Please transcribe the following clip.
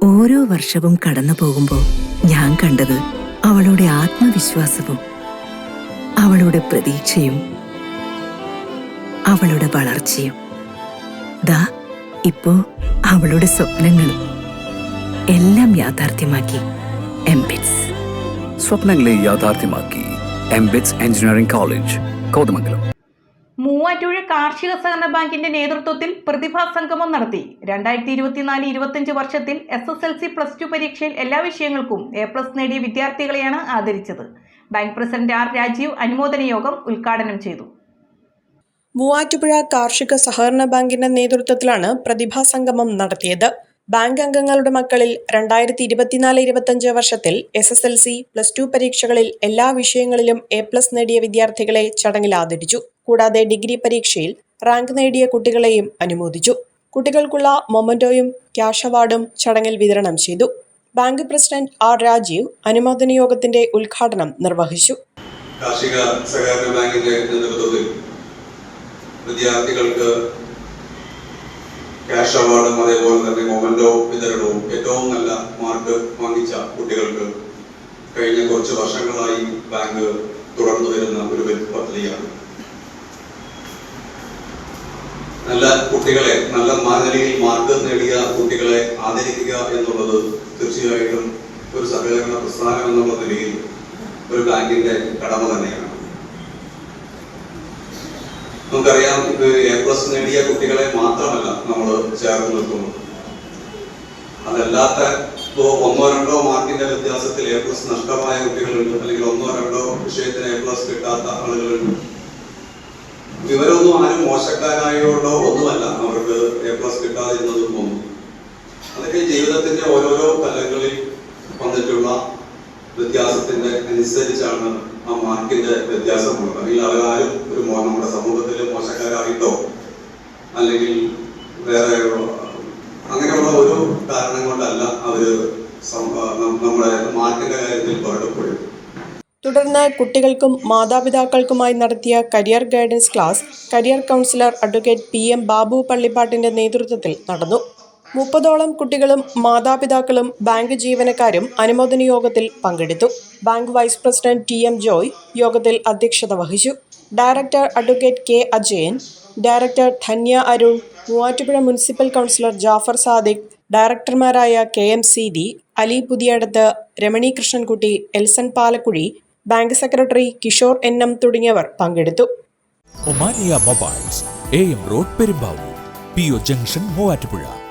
ഓരോ വർഷവും കടന്നു പോകുമ്പോൾ ഞാൻ കണ്ടത് അവളുടെ ആത്മവിശ്വാസവും അവളുടെ പ്രതീക്ഷയും അവളുടെ വളർച്ചയും. ദാ ഇപ്പോ അവളുടെ സ്വപ്നങ്ങളും എല്ലാം യാഥാർത്ഥ്യമാക്കി എംബിറ്റ്സ്. സ്വപ്നങ്ങളെ യാഥാർത്ഥ്യമാക്കി എംബിറ്റ്സ് എഞ്ചിനീയറിംഗ് കോളേജ്, കോതമംഗലം. മൂവാറ്റുപുഴ കാർഷിക സഹകരണ ബാങ്കിന്റെ നേതൃത്വത്തിൽ പ്രതിഭാ സംഗമം നടത്തി. 2024-25 വർഷത്തിൽ SSLC +2 പരീക്ഷയിൽ എല്ലാ വിഷയങ്ങൾക്കും A+ നേടിയ വിദ്യാർത്ഥികളെയാണ് ആദരിച്ചത്. Bank president R. രാജീവ് അനുമോദന യോഗം ഉദ്ഘാടനം ചെയ്തു. മൂവാറ്റുപുഴ കാർഷിക സഹകരണ ബാങ്കിന്റെ നേതൃത്വത്തിലാണ് പ്രതിഭാ സംഗമം നടത്തിയത്. ബാങ്ക് അംഗങ്ങളുടെ മക്കളിൽ 2024-25 വർഷത്തിൽ SSLC +2 പരീക്ഷകളിൽ എല്ലാ വിഷയങ്ങളിലും A+ നേടിയ വിദ്യാർത്ഥികളെ ചടങ്ങിൽ ആദരിച്ചു. കൂടാതെ ഡിഗ്രി പരീക്ഷയിൽ റാങ്ക് നേടിയ കുട്ടികളെയും അനുമോദിച്ചു. കുട്ടികൾക്കുള്ള മൊമന്റോയും ക്യാഷ് അവാർഡും ചടങ്ങിൽ വിതരണം ചെയ്തു. Bank president R. രാജീവ് അനുമോദന യോഗത്തിന്റെ ഉദ്ഘാടനം നിർവഹിച്ചു. കാർഷിക സഹകരണ ബാങ്കിന്റെ നേതൃത്വത്തിൽ വിദ്യാർത്ഥികൾക്ക് ക്യാഷ് അവാർഡും അതേപോലെ തന്നെ മൊമന്റോ വിതരണവും ഏറ്റവും നല്ല മാർക്ക് വാങ്ങിച്ച കുട്ടികൾക്ക് കഴിഞ്ഞ കുറച്ച് വർഷങ്ങളായി ബാങ്ക് തുടർന്നു വരുന്ന ഒരു പദ്ധതിയാണ്. നല്ല കുട്ടികളെ, നല്ല നിലയിൽ മാർക്ക് നേടിയ കുട്ടികളെ ആദരിക്കുക എന്നുള്ളത് തീർച്ചയായിട്ടും ഒരു സഹകരണ പ്രസ്ഥാനം എന്നുള്ള നിലയിൽ ഒരു ബാങ്കിന്റെ കടമ തന്നെയാണ്. നമുക്കറിയാം, ഇത് A+ നേടിയ കുട്ടികളെ മാത്രമല്ല നമ്മൾ ചേർത്ത് നിർത്തുന്നത്. അതല്ലാത്ത ഒന്നോ രണ്ടോ മാർക്കിന്റെ വ്യത്യാസത്തിൽ A+ നഷ്ടമായ കുട്ടികളുണ്ട്, അല്ലെങ്കിൽ ഒന്നോ രണ്ടോ വിഷയത്തിന് A+ കിട്ടാത്ത ആളുകളുണ്ട്. ഇവരൊന്നും ആരും മോശക്കാരായോണ്ടോ ഒന്നുമല്ല അവർക്ക് A+ കിട്ടാതിരുന്നതും ഒന്നും. അതൊക്കെ ജീവിതത്തിന്റെ ഓരോരോ തലങ്ങളിൽ വന്നിട്ടുള്ള വ്യത്യാസത്തിന്റെ അനുസരിച്ചാണ് ആ മാർക്കിന്റെ വ്യത്യാസമുള്ളത്. അല്ലെങ്കിൽ അവരാരും ഒരു നമ്മുടെ സമൂഹത്തിൽ മോശക്കാരായിട്ടോ അല്ലെങ്കിൽ വേറെ അങ്ങനെയുള്ള ഒരു കാരണം കൊണ്ടല്ല അവര് നമ്മുടെ മാർക്കിന്റെ കാര്യത്തിൽ പുറത്തുപോയത്. തുടർന്ന് കുട്ടികൾക്കും മാതാപിതാക്കൾക്കുമായി നടത്തിയ career guidance class career counsellor advocate PM Babu പള്ളിപ്പാട്ടിന്റെ നേതൃത്വത്തിൽ നടന്നു. 30ഓളം കുട്ടികളും മാതാപിതാക്കളും ബാങ്ക് ജീവനക്കാരും അനുമോദന യോഗത്തിൽ പങ്കെടുത്തു. Bank vice president TM Joy യോഗത്തിൽ അധ്യക്ഷത വഹിച്ചു. Director advocate K. Ajayan, director Dhanya Arun, Muvattupuzha municipal councillor Jafar Sadiq, ഡയറക്ടർമാരായ KM Seethi, Ali Puthiyadath, Ramani Krishnankutty, Elson Palakkuzhi, bank secretary Kishore NM തുടങ്ങിയവർ പങ്കെടുത്തു. Omania mobiles, AM road, Perumbavoor, PO junction, Muvattupuzha.